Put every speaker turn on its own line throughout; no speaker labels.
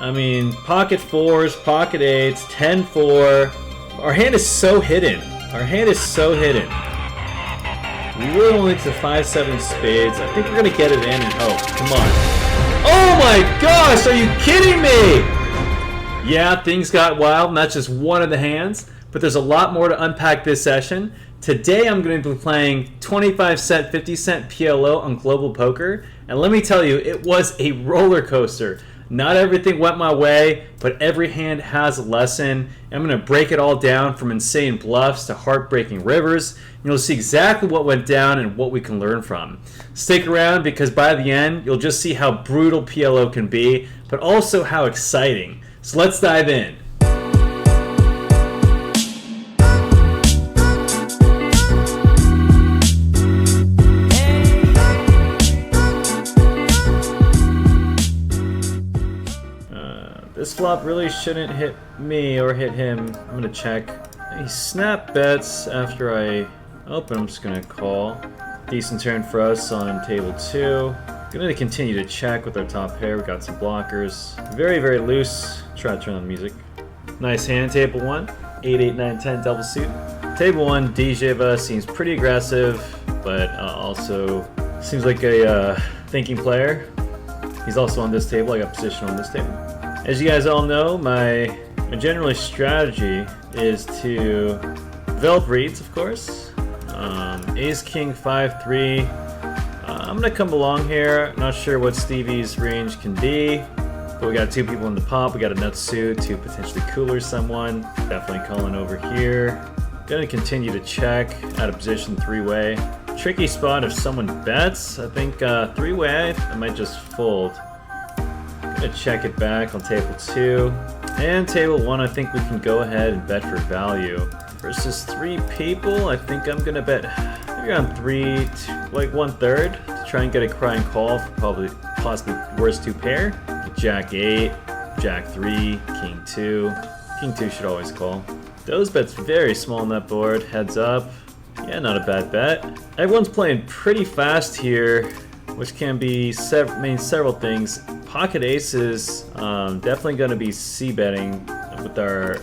I mean, pocket 4s, pocket 8s, 10-4. Our hand is so hidden. Our hand is so hidden. We really only need to 5-7 spades. I think we're going to get it in and hope. Come on. Oh my gosh, are you kidding me? Yeah, things got wild, and that's just one of the hands. But there's a lot more to unpack this session. Today I'm going to be playing 25 cent, 50 cent PLO on Global Poker. And let me tell you, it was a roller coaster. Not everything went my way, but every hand has a lesson. I'm going to break it all down from insane bluffs to heartbreaking rivers. And you'll see exactly what went down and what we can learn from. Stick around because by the end, you'll just see how brutal PLO can be, but also how exciting. So let's dive in. This flop really shouldn't hit me or hit him. I'm gonna check. He snap bets after I open. I'm just gonna call. Decent turn for us on table 2. Gonna continue to check with our top pair. We got some blockers. Very, very loose. Try to turn on the music. Nice hand, table 1. 8, 8, 9, 10 double suit. Table 1, Dijeva seems pretty aggressive, but also seems like a thinking player. He's also on this table. I got position on this table. As you guys all know, my general strategy is to develop reads, of course. Ace, King, 5-3. I'm gonna come along here. Not sure what Stevie's range can be, but we got 2 people in the pot. We got a nut suit to potentially cooler someone. Definitely calling over here. Gonna continue to check out of position 3-way. Tricky spot if someone bets. I think 3-way, I might just fold. Gonna check it back on table 2. And table 1, I think we can go ahead and bet for value. Versus 3 people, I think I'm gonna bet maybe on 3, like 1/3 to try and get a crying call for probably possibly worst 2 pair. Jack 8, Jack 3, King 2. King 2 should always call. Those bets very small on that board. Heads up. Yeah, not a bad bet. Everyone's playing pretty fast here, which can be mean several things. Pocket aces, definitely going to be c-betting with our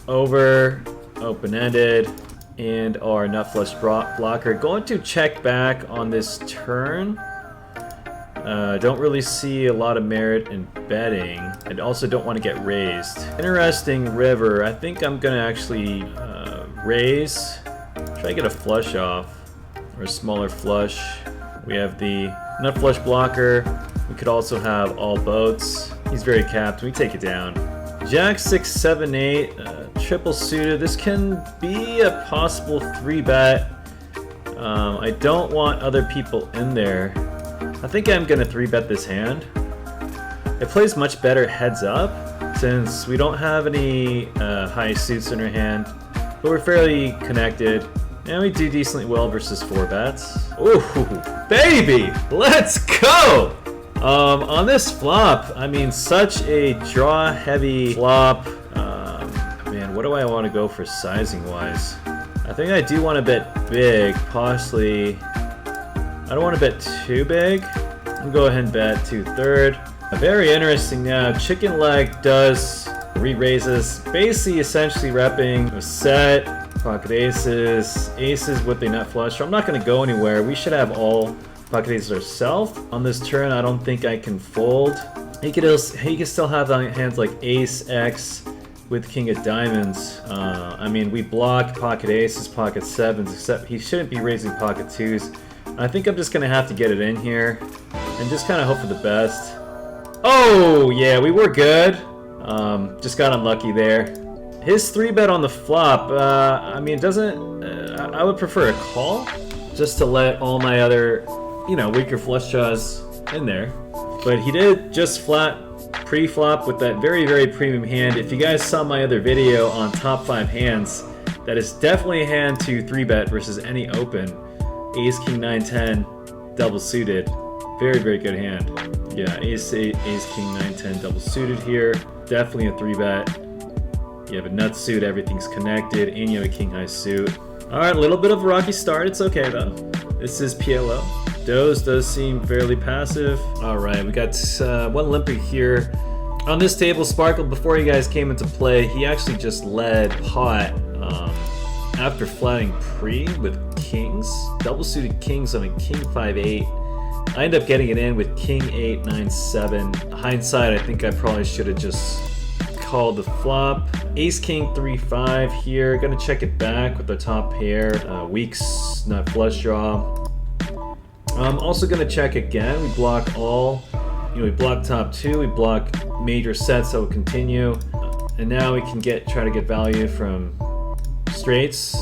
over, open-ended, and our nut flush blocker. Going to check back on this turn. Don't really see a lot of merit in betting, and also don't want to get raised. Interesting river. I think I'm going to actually raise. Try to get a flush off, or a smaller flush. We have the nut flush blocker. We could also have all boats. He's very capped. We take it down. Jack 6, 7, 8, triple suited. This can be a possible 3-bet. I don't want other people in there. I think I'm gonna 3-bet this hand. It plays much better heads up since we don't have any high suits in our hand, but we're fairly connected. And we do decently well versus 4 bets. Ooh, baby! Let's go! On this flop, I mean, such a draw-heavy flop. Man, what do I want to go for sizing-wise? I think I do want to bet big, possibly. I don't want to bet too big. I'm going to go ahead and bet 2/3. Very interesting now. Chicken leg does re-raises, basically essentially repping a set. Pocket aces, aces with a nut flush. So I'm not going to go anywhere. We should have all pocket aces ourselves. On this turn, I don't think I can fold. He can still have hands like ace X with king of diamonds. I mean, we block pocket aces, pocket 7s, except he shouldn't be raising pocket 2s. I think I'm just going to have to get it in here and just kind of hope for the best. Oh, yeah, we were good. Just got unlucky there. His 3-bet on the flop, I mean, I would prefer a call, just to let all my other, weaker flush draws in there. But he did just flat pre-flop with that very, very premium hand. If you guys saw my other video on top 5 hands, that is definitely a hand to 3-bet versus any open. Ace, King, 9, 10, double suited. Very, very good hand. Yeah, Ace, King, 9, 10, double suited here. Definitely a 3-bet. You have a nut suit, everything's connected, and you have a king high suit. Alright, a little bit of a rocky start, it's okay though. This is PLO. Does seem fairly passive. Alright, we got one limper here. On this table, Sparkle, before you guys came into play, he actually just led pot after flatting pre with kings. Double suited kings on a king 5-8. I end up getting it in with king 8 9 7. Hindsight, I think I probably should have just called the flop. Ace king 3 5 here. Gonna check it back with the top pair. Weaks, not flush draw. I'm also gonna check again. We block all. We block top 2. We block major sets that will continue, and now we can try to get value from straights.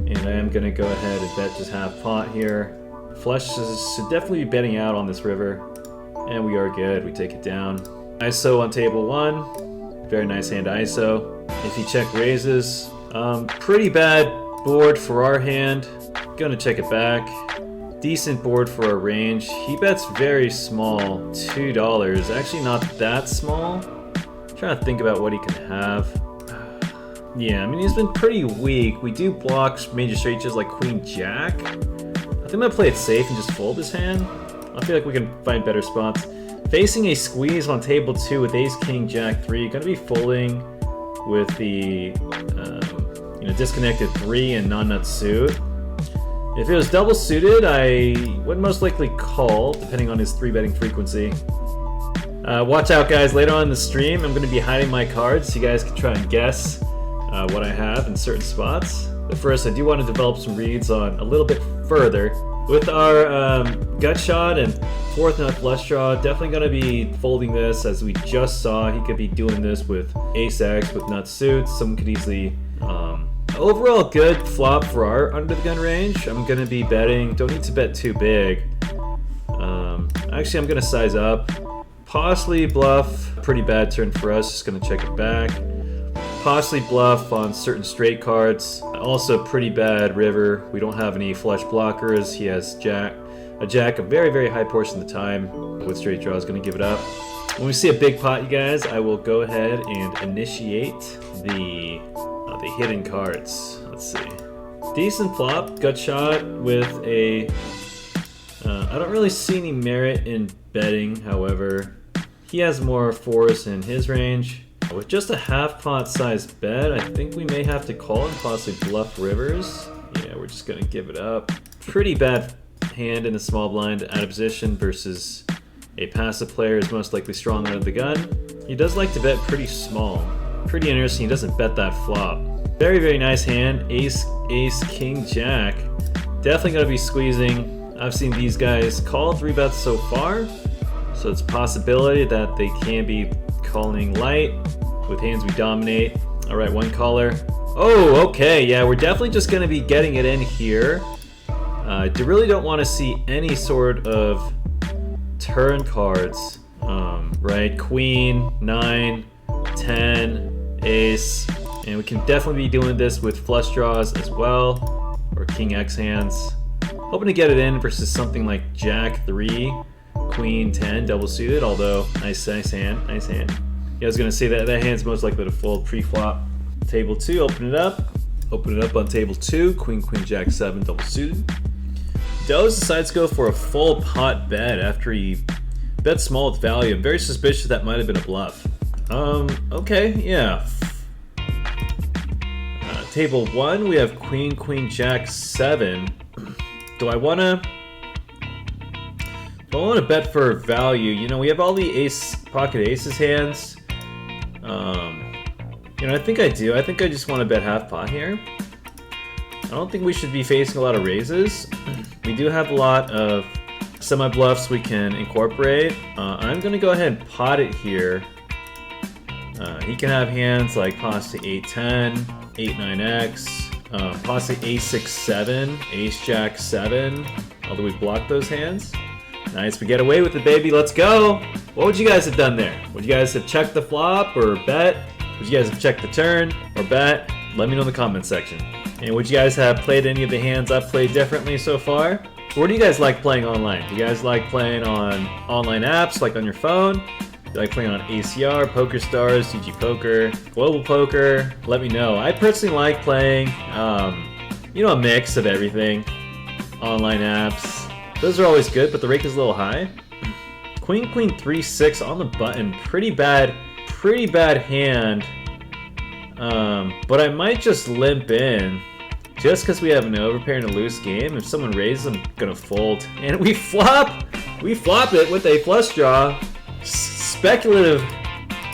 And I am gonna go ahead and bet just half pot here. Flush should definitely be betting out on this river, and we are good. We take it down. ISO on table 1. Very nice hand ISO. If he check raises, pretty bad board for our hand. Gonna check it back. Decent board for our range. He bets very small, $2. Actually not that small. I'm trying to think about what he can have. Yeah, I mean, he's been pretty weak. We do block major straight just like Queen Jack. I think I'm gonna play it safe and just fold this hand. I feel like we can find better spots. Facing a squeeze on table 2 with Ace King Jack 3. Gonna be folding with the disconnected 3 and non-nut suit. If it was double suited, I would most likely call, depending on his 3-betting frequency. Watch out, guys. Later on in the stream, I'm going to be hiding my cards so you guys can try and guess what I have in certain spots. But first, I do want to develop some reads on a little bit further. With our gut shot and 4th nut flush draw, definitely going to be folding this, as we just saw. He could be doing this with Ace X, with nut suits. Someone could easily... overall good flop for our under the gun range. I'm gonna be betting, don't need to bet too big. Actually I'm gonna size up. Possibly bluff, pretty bad turn for us, just gonna check it back. Possibly bluff on certain straight cards. Also pretty bad river. We don't have any flush blockers. He has a jack a very, very high portion of the time. With straight draws, gonna give it up. When we see a big pot, you guys, I will go ahead and initiate the hidden cards. Let's see. Decent flop, gut shot with a... I don't really see any merit in betting, however. He has more force in his range. With just a half pot size bet, I think we may have to call and possibly bluff rivers. Yeah, we're just gonna give it up. Pretty bad hand in the small blind out of position versus a passive player is most likely strong out of the gun. He does like to bet pretty small. Pretty interesting, he doesn't bet that flop. Very, very nice hand. Ace, King, Jack. Definitely going to be squeezing. I've seen these guys call 3-bets so far, so it's a possibility that they can be calling light with hands we dominate. All right, one caller. Oh, okay, yeah, we're definitely just going to be getting it in here. I really don't want to see any sort of turn cards, right? Queen, 9, 10, ace. And we can definitely be doing this with flush draws as well, or King X hands. Hoping to get it in versus something like Jack 3, Queen 10, double suited, although nice hand, nice hand. Yeah, I was gonna say that hand's most likely to fold pre-flop. Table 2, open it up on table 2, Queen, Jack 7, double suited. Does decides to go for a full pot bet after he bet small with value. I'm very suspicious that might have been a bluff. Okay, yeah. Table 1, we have Queen, Jack 7. Do I wanna bet for value? You know, we have all the pocket aces hands. I think I do. I think I just want to bet half pot here. I don't think we should be facing a lot of raises. We do have a lot of semi-bluffs we can incorporate. I'm gonna go ahead and pot it here. He can have hands like possibly 8-10, 8-9x, possibly Ace-6-7, Ace-Jack 7, although we blocked those hands. Nice, we get away with it, baby, let's go! What would you guys have done there? Would you guys have checked the flop or bet? Would you guys have checked the turn or bet? Let me know in the comment section. And would you guys have played any of the hands I've played differently so far? Or do you guys like playing online? Do you guys like playing on online apps, like on your phone? Do you like playing on ACR, PokerStars, GG Poker, Global Poker? Let me know. I personally like playing, a mix of everything. Online apps. Those are always good, but the rake is a little high. Queen, 3-6 on the button. Pretty bad pretty bad hand, but I might just limp in. Just because we have an overpair in a loose game, if someone raises, I'm gonna fold. And we flop! We flop it with a flush draw. Speculative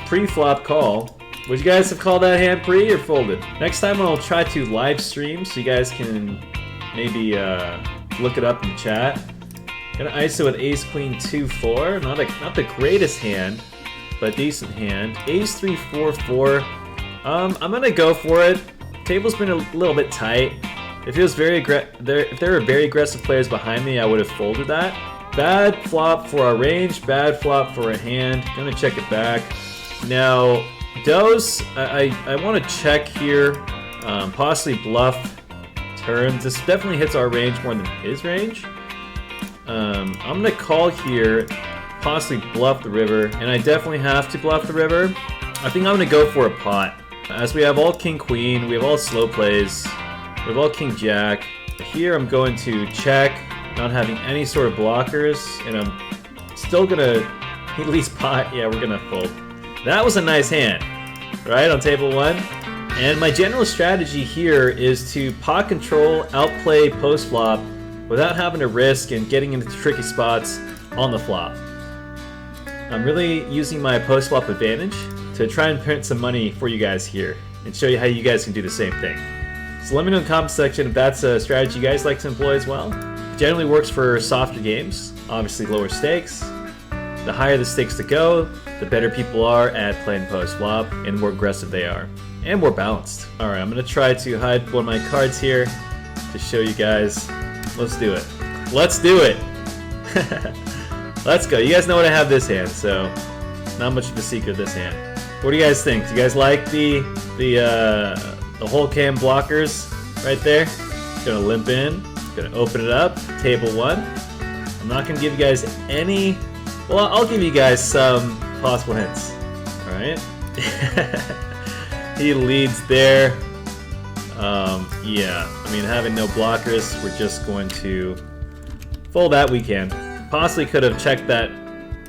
pre-flop call. Would you guys have called that hand pre or folded? Next time I'll try to live stream so you guys can maybe look it up in the chat. Gonna ISO with ace queen 2-4. Not the greatest hand, but decent hand. Ace 3-4-4. I'm gonna go for it. Table's been a little bit tight. If it was if there were very aggressive players behind me, I would have folded that. Bad flop for our range, bad flop for a hand. Gonna check it back. Now, those, I want to check here, possibly bluff turns. This definitely hits our range more than his range. I'm gonna call here, possibly bluff the river, and I definitely have to bluff the river. I think I'm gonna go for a pot. As we have all king queen, we have all slow plays, we have all king jack. Here I'm going to check, not having any sort of blockers, and I'm still gonna at least pot. Yeah, we're gonna fold. That was a nice hand, right, on table 1. And my general strategy here is to pot control, outplay post flop without having to risk and getting into tricky spots on the flop. I'm really using my post flop advantage to try and print some money for you guys here and show you how you guys can do the same thing. So let me know in the comment section if that's a strategy you guys like to employ as well. It generally works for softer games, obviously lower stakes. The higher the stakes to go, the better people are at playing post flop and more aggressive they are. And more balanced. Alright, I'm gonna try to hide one of my cards here to show you guys. Let's do it. Let's do it! Let's go. You guys know what I have this hand, so not much of a secret this hand. What do you guys think? Do you guys like the whole cam blockers right there? Gonna limp in, gonna open it up, table 1. I'm not gonna give you guys any, well, I'll give you guys some possible hints. Alright? He leads there. Yeah, I mean, having no blockers, we're just going to fold that we can. Possibly could have checked that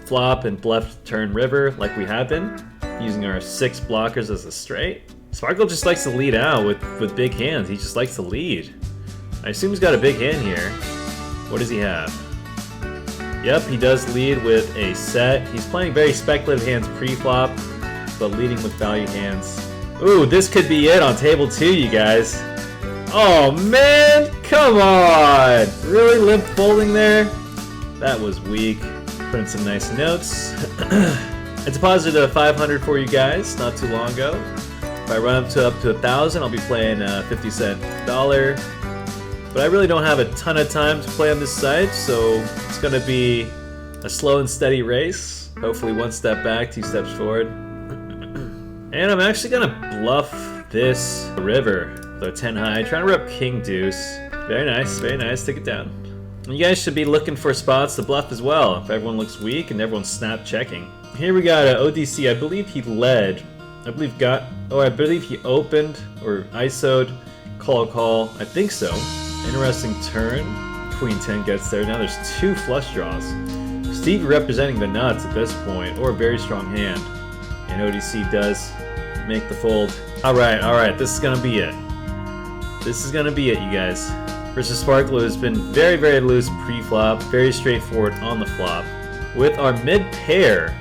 flop and bluffed turn river like we have been, using our 6 blockers as a straight. Sparkle just likes to lead out with big hands. He just likes to lead. I assume he's got a big hand here. What does he have? Yep, he does lead with a set. He's playing very speculative hands pre-flop, but leading with value hands. Ooh, this could be it on table 2, you guys. Oh man, come on! Really limp folding there? That was weak. Put in some nice notes. I deposited a 500 for you guys not too long ago. If I run up to 1,000, I'll be playing a 50-cent dollar. But I really don't have a ton of time to play on this site, so it's gonna be a slow and steady race. Hopefully 1 step back, 2 steps forward. And I'm actually gonna bluff this river, though 10 high, trying to rep king deuce. Very nice, take it down. You guys should be looking for spots to bluff as well, if everyone looks weak and everyone's snap checking. Here we got an ODC, I believe he led. I believe he opened, or ISO'd, call, I think so. Interesting turn. Queen 10 gets there, now there's 2 flush draws. Steve representing the nuts at this point, or a very strong hand. And ODC does make the fold. Alright, this is gonna be it. This is gonna be it, you guys. Versus Sparkle has been very, very loose pre-flop, very straightforward on the flop. With our mid-pair,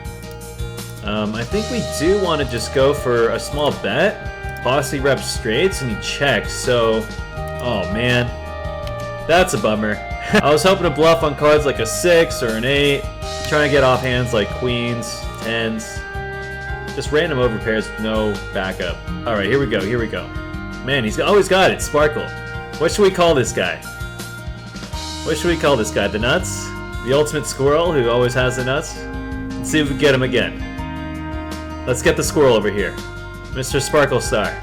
I think we do want to just go for a small bet, possibly rep straights, and he checks, so, oh man, that's a bummer. I was hoping to bluff on cards like a 6 or an 8, trying to get off hands like queens, 10s, just random overpairs with no backup. Alright, here we go. Man, he's always got it, Sparkle. What should we call this guy? The nuts? The ultimate squirrel who always has the nuts? Let's see if we get him again. Let's get the squirrel over here. Mr. Sparkle Star.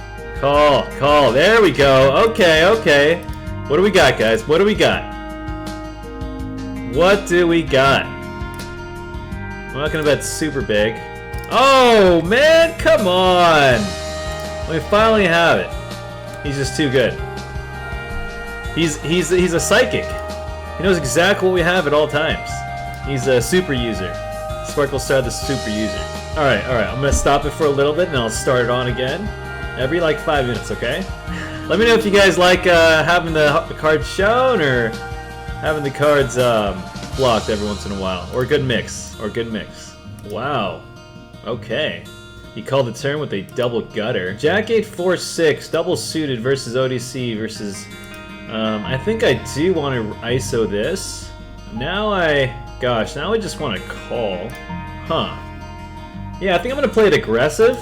Call. There we go. Okay. What do we got, guys? What do we got? I'm not gonna bet super big. Oh, man, come on! We finally have it. He's just too good. He's a psychic. He knows exactly what we have at all times. He's a super user. Sparkle Star, the super user. Alright, I'm gonna stop it for a little bit and I'll start it on again. Every like 5 minutes, okay? Let me know if you guys like having the cards shown or having the cards blocked every once in a while. Or a good mix. Wow. Okay. He called the turn with a double gutter. Jack 8, 4, 6, double suited versus ODC versus... I think I do want to ISO this. Now I just want to call. Huh. Yeah, I think I'm going to play it aggressive.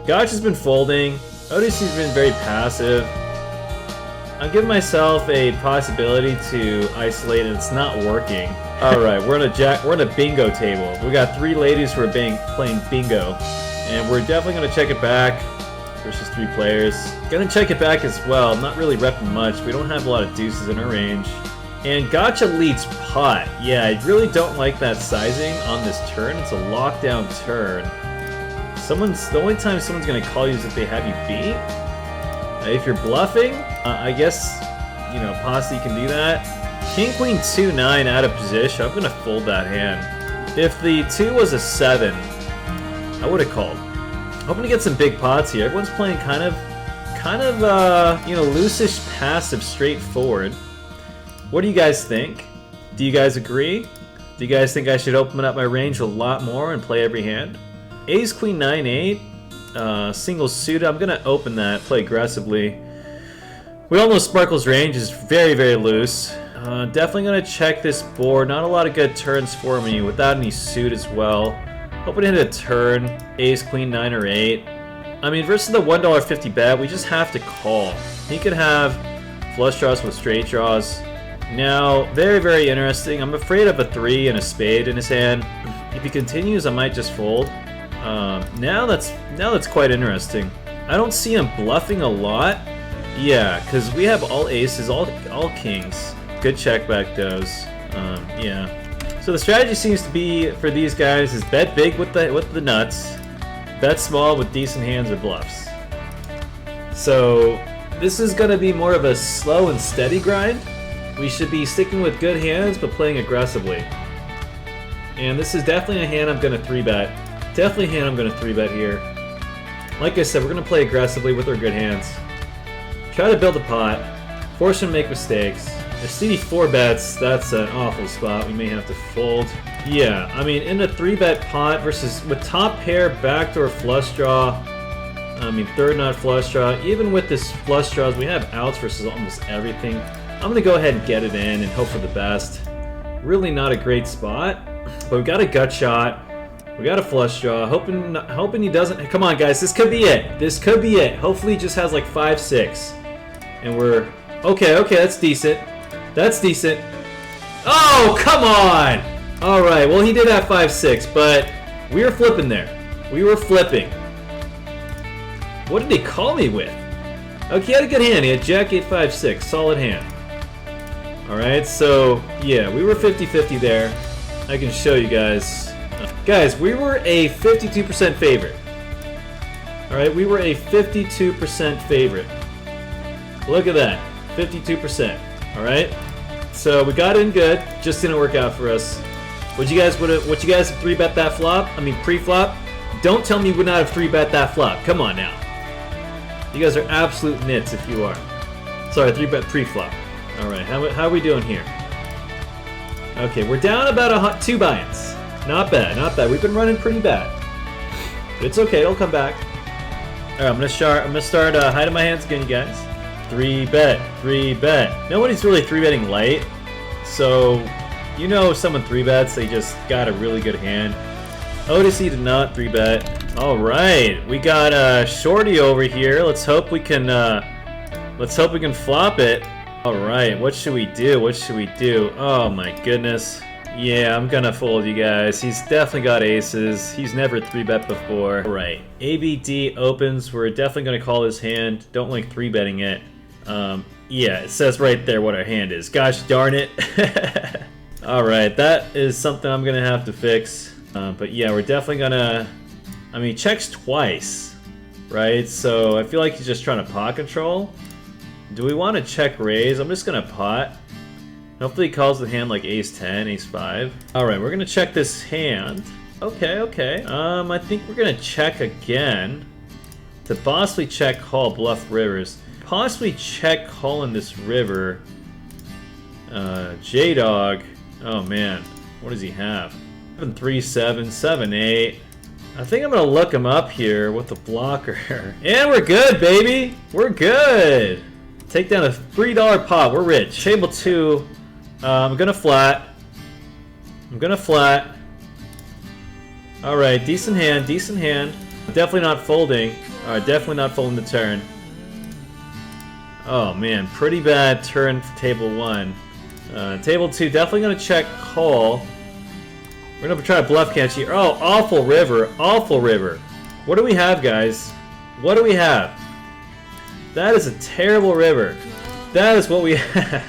Gotch has been folding. ODC's been very passive. I'm giving myself a possibility to isolate and it's not working. Alright, we're on a bingo table. We got 3 ladies who are playing bingo. And we're definitely going to check it back versus 3 players. Gonna check it back as well. Not really repping much. We don't have a lot of deuces in our range. And Gotcha leads pot. Yeah, I really don't like that sizing on this turn. It's a lockdown turn. The only time someone's gonna call you is if they have you beat. If you're bluffing, I guess, you know, Posse can do that. King, Queen, 2, 9 out of position. I'm gonna fold that hand. If the 2 was a 7, I would have called. Hoping to get some big pots here. Everyone's playing kind of, you know, loosish, passive, straightforward. What do you guys think? Do you guys agree? Do you guys think I should open up my range a lot more and play every hand? Ace, Queen, 9, 8. Single suited. I'm gonna open that, play aggressively. We all know Sparkle's range is very, very loose. Definitely gonna check this board. Not a lot of good turns for me without any suit as well. Hoping to hit a turn. Ace, Queen, 9, or 8. I mean, versus the $1.50 bet, we just have to call. He could have flush draws with straight draws. Now, very, very interesting. I'm afraid of a 3 and a spade in his hand. If he continues, I might just fold. Now that's quite interesting. I don't see him bluffing a lot. Yeah, because we have all aces, all kings. Good check back those. Yeah. So the strategy seems to be for these guys is bet big with the nuts, bet small with decent hands or bluffs. So this is going to be more of a slow and steady grind. We should be sticking with good hands but playing aggressively. And this is definitely a hand I'm going to 3-bet. Definitely a hand I'm going to 3-bet here. Like I said, we're going to play aggressively with our good hands. Try to build a pot. Force him to make mistakes. If CD 4-bets, that's an awful spot. We may have to fold. Yeah, I mean, in a 3-bet pot versus with top pair, backdoor flush draw. I mean, third nut flush draw. Even with this flush draws, we have outs versus almost everything. I'm going to go ahead and get it in and hope for the best. Really not a great spot, but we got a gut shot. We got a flush draw. Hoping he doesn't. Come on, guys. This could be it. This could be it. Hopefully he just has like 5, 6. And we're... Okay, that's decent. That's decent. Oh, come on! Alright, well, he did have 5, 6, but we were flipping there. We were flipping. What did he call me with? Okay, he had a good hand. He had Jack 8, 5, 6. Solid hand. Alright, so, yeah, we were 50-50 there. I can show you guys. Guys, we were a 52% favorite. Alright, we were a 52% favorite. Look at that. 52%. Alright? So we got in good, just didn't work out for us. Would you guys have 3-bet that flop? I mean pre-flop? Don't tell me you would not have 3-bet that flop. Come on now. You guys are absolute nits if you are. Sorry, 3-bet pre-flop. Alright, how are we doing here? Okay, we're down about 2 buy-ins. Not bad, not bad. We've been running pretty bad. But it's okay, it'll come back. Alright, I'm gonna start hiding my hands again, you guys. 3-bet, 3-bet. Nobody's really 3-betting light. So, you know if someone 3-bets, they just got a really good hand. Odyssey did not 3-bet. Alright, we got Shorty over here. Let's hope we can flop it. Alright, what should we do? What should we do? Oh my goodness. Yeah, I'm gonna fold you guys. He's definitely got aces. He's never 3-bet before. Alright, ABD opens. We're definitely gonna call his hand. Don't like 3-betting it. Yeah, it says right there what our hand is. Gosh darn it. Alright, that is something I'm gonna have to fix. But yeah, we're definitely gonna... I mean, checks twice, right? So I feel like he's just trying to pot control. Do we want to check raise? I'm just gonna pot. Hopefully he calls the hand like ace 10, ace 5. Alright, we're gonna check this hand. Okay, okay. I think we're gonna check again to possibly check call bluff rivers. Possibly check call in this river. J-Dog. Oh man, what does he have? 7-3-7, 7-8. I think I'm gonna look him up here with the blocker. And we're good, baby! We're good! Take down a $3 pot, we're rich. Table 2. I'm gonna flat. I'm gonna flat. Alright, decent hand, decent hand. Definitely not folding. Alright, definitely not folding the turn. Oh man, pretty bad turn for table 1. Table 2, definitely gonna check call. We're gonna try to bluff catch here. Oh, awful river, awful river. What do we have, guys? What do we have? That is a terrible river. That is what we had.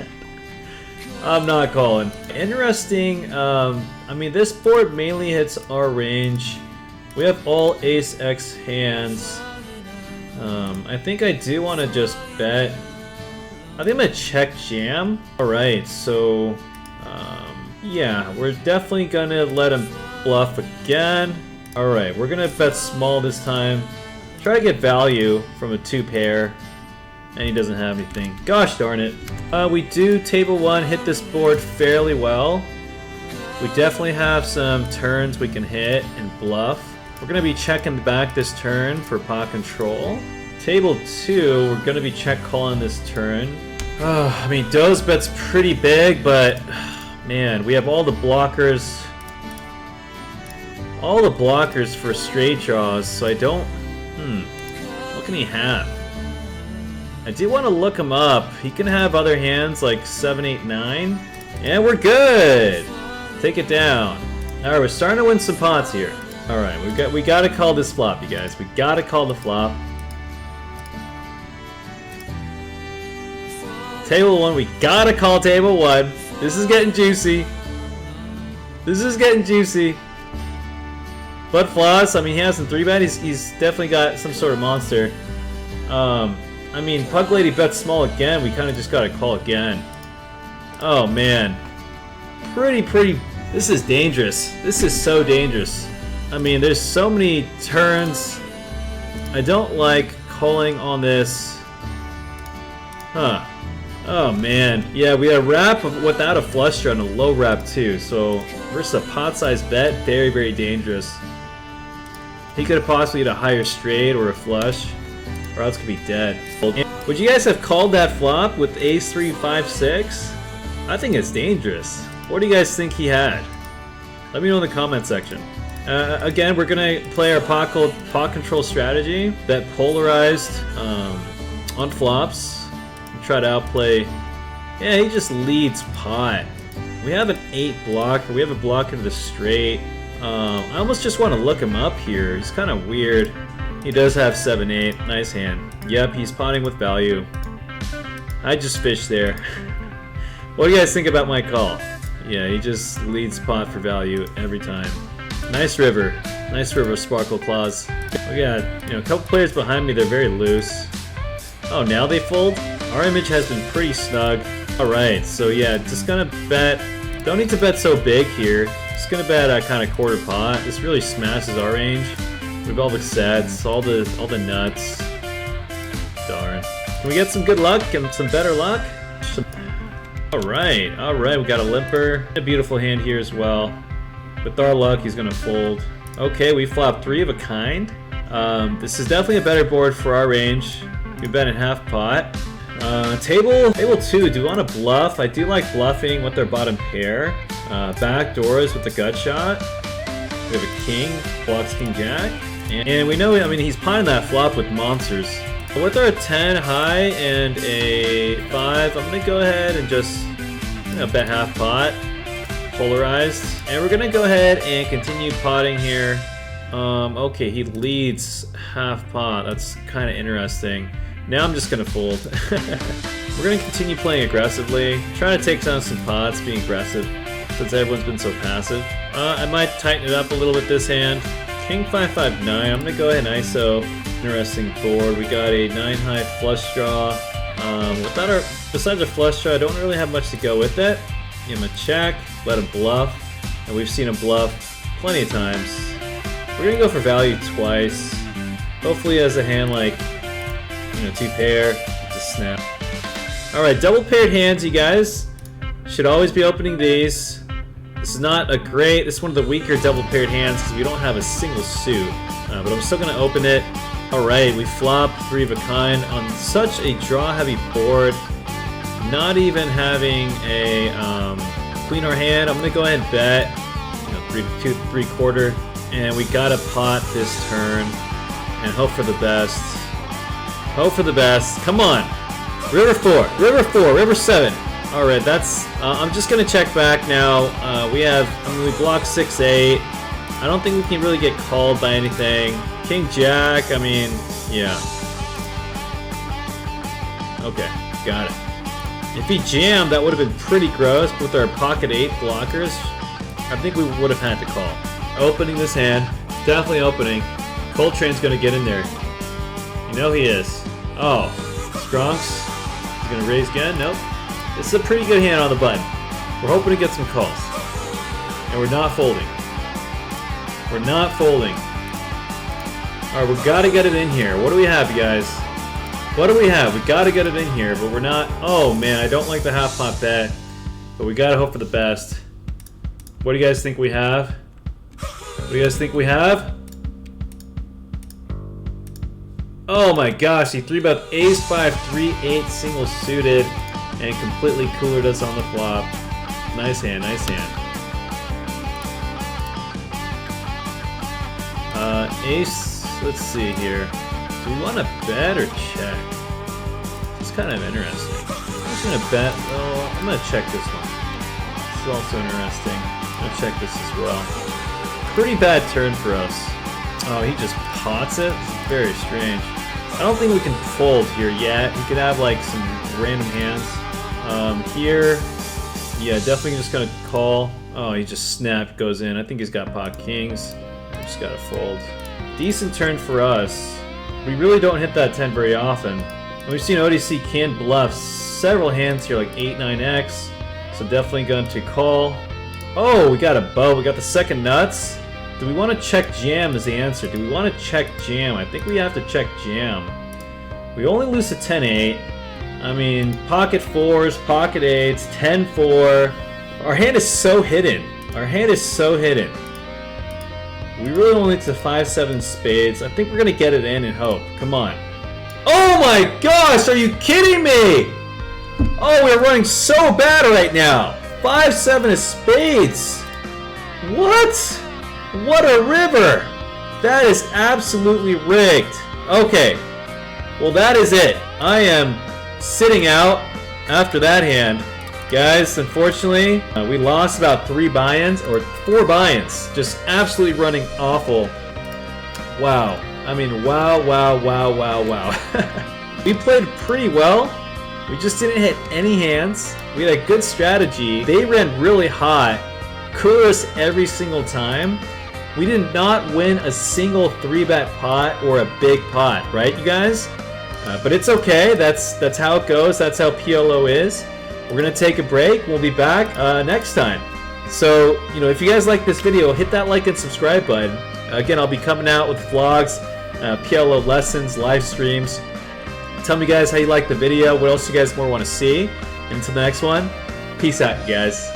I'm not calling. Interesting. I mean, this board mainly hits our range. We have all ace X hands. I think I do want to just bet. I think I'm gonna check jam. All right, so yeah, we're definitely gonna let him bluff again. All right, we're gonna bet small this time. Try to get value from a 2-pair, and he doesn't have anything. Gosh darn it. We do table 1 hit this board fairly well. We definitely have some turns we can hit and bluff. We're gonna be checking back this turn for pot control. Table 2, we're gonna be check calling this turn. I mean, Doe's bet's pretty big, but man, we have all the blockers. All the blockers for straight draws, so I don't... What can he have? I do want to look him up. He can have other hands like 7, 8, 9. And we're good! Take it down. Alright, we're starting to win some pots here. Alright, we gotta call this flop, you guys. We gotta call the flop. Table 1, we gotta call table 1. This is getting juicy. This is getting juicy. But Floss, I mean, he has some 3-bet. He's definitely got some sort of monster. I mean, Pug Lady bets small again. We kind of just gotta call again. Oh man, pretty. This is dangerous. This is so dangerous. I mean, there's so many turns. I don't like calling on this. Huh. Oh man, yeah, we had a wrap without a flush draw and a low wrap too, so versus a pot-sized bet, very dangerous. He could have possibly had a higher straight or a flush, or else could be dead. Would you guys have called that flop with ace 3, 5, 6? I think it's dangerous. What do you guys think he had? Let me know in the comment section. Again, we're gonna play our pot control strategy, bet polarized on flops. Try to outplay. Yeah, he just leads pot. We have an 8 blocker. We have a blocker to the straight. I almost just want to look him up here. He's kind of weird. He does have 7-8. Nice hand. Yep, he's potting with value. I just fished there. What do you guys think about my call? Yeah, he just leads pot for value every time. Nice river. Nice river, Sparkle Claws. We got, a couple players behind me. They're very loose. Oh, now they fold? Our image has been pretty snug. Alright, so yeah, just gonna bet. Don't need to bet so big here. Just gonna bet a kind of quarter pot. This really smashes our range. We have all the sets, all the nuts. Darn. Can we get some good luck and some better luck? Alright, we got a limper. A beautiful hand here as well. With our luck, he's gonna fold. Okay, we flop 3 of a kind. This is definitely a better board for our range. We bet in half pot. Table 2, do we want to bluff? I do like bluffing with their bottom pair. Back doors with the gut shot. We have a king, blocks king jack. And we know, I mean, he's potting that flop with monsters. With our 10 high and a 5, I'm going to go ahead and just bet half pot. Polarized. And we're going to go ahead and continue potting here. Okay, he leads half pot. That's kind of interesting. Now I'm just gonna fold. We're gonna continue playing aggressively, trying to take down some pots, being aggressive, since everyone's been so passive. I might tighten it up a little bit this hand. King 5-5-9, I'm gonna go ahead and ISO. Interesting board. We got a 9 high flush draw. Besides our flush draw, I don't really have much to go with it. Give him a check, let him bluff, and we've seen him bluff plenty of times. We're gonna go for value twice. Hopefully, as a hand like, you know, 2 pair, just snap. All right, double paired hands, you guys. Should always be opening these. This is not a great. This is one of the weaker double paired hands because we don't have a single suit. But I'm still gonna open it. All right, we flop 3 of a kind on such a draw-heavy board. Not even having a queen or hand. I'm gonna go ahead and bet. You know, 2 3/4, and we gotta pot this turn and hope for the best. Hope for the best. Come on, river 4, river 4, river 7. All right, that's. I'm just gonna check back now. We have. I mean, we block 6/8. I don't think we can really get called by anything. King Jack, I mean, yeah. Okay, got it. If he jammed, that would have been pretty gross, but with our pocket 8 blockers, I think we would have had to call. Opening this hand, definitely opening. Coltrane's gonna get in there. You know he is. Oh, Strunks, he's gonna raise again, nope. This is a pretty good hand on the button. We're hoping to get some calls. And we're not folding. We're not folding. Alright, we gotta get it in here. What do we have, you guys? What do we have? We gotta get it in here, but we're not. Oh man, I don't like the half pot bet. But we gotta hope for the best. What do you guys think we have? What do you guys think we have? Oh my gosh, he 3-bet ace 5, 3-8 single suited and completely coolered us on the flop. Nice hand, nice hand. Ace, let's see here. Do we want to bet or check? It's kind of interesting. I'm just going to bet. Oh, I'm going to check this one. This is also interesting. I'm going to check this as well. Pretty bad turn for us. Oh, he just pots it? Very strange. I don't think we can fold here yet. We could have like some random hands. Here, yeah, definitely just going to call. Oh, he just snapped, goes in. I think he's got pot kings. Just got to fold. Decent turn for us. We really don't hit that 10 very often. And we've seen ODC can bluff several hands here, like 8, 9x. So definitely going to call. Oh, we got a bow. We got the second nuts. Do we want to check jam is the answer. Do we want to check jam? I think we have to check jam. We only lose to 10-8. I mean, pocket 4s, pocket 8s, 10-4. Our hand is so hidden. Our hand is so hidden. We really only need to 5-7 spades. I think we're going to get it in and hope. Come on. Oh my gosh, are you kidding me? Oh, we're running so bad right now. 5-7 of spades. What? What a river. That is absolutely rigged. Okay. Well, that is it. I am sitting out after that hand. Guys, unfortunately, we lost about 3 buy-ins, or 4 buy-ins. Just absolutely running awful. Wow. I mean, wow. We played pretty well. We just didn't hit any hands. We had a good strategy. They ran really hot. Cooled us every single time. We did not win a single 3-bet pot or a big pot, right, you guys? But it's okay. That's how it goes. That's how PLO is. We're going to take a break. We'll be back next time. So, you know, if you guys like this video, hit that like and subscribe button. Again, I'll be coming out with vlogs, PLO lessons, live streams. Tell me, guys, how you like the video. What else you guys more want to see. Until the next one, peace out, you guys.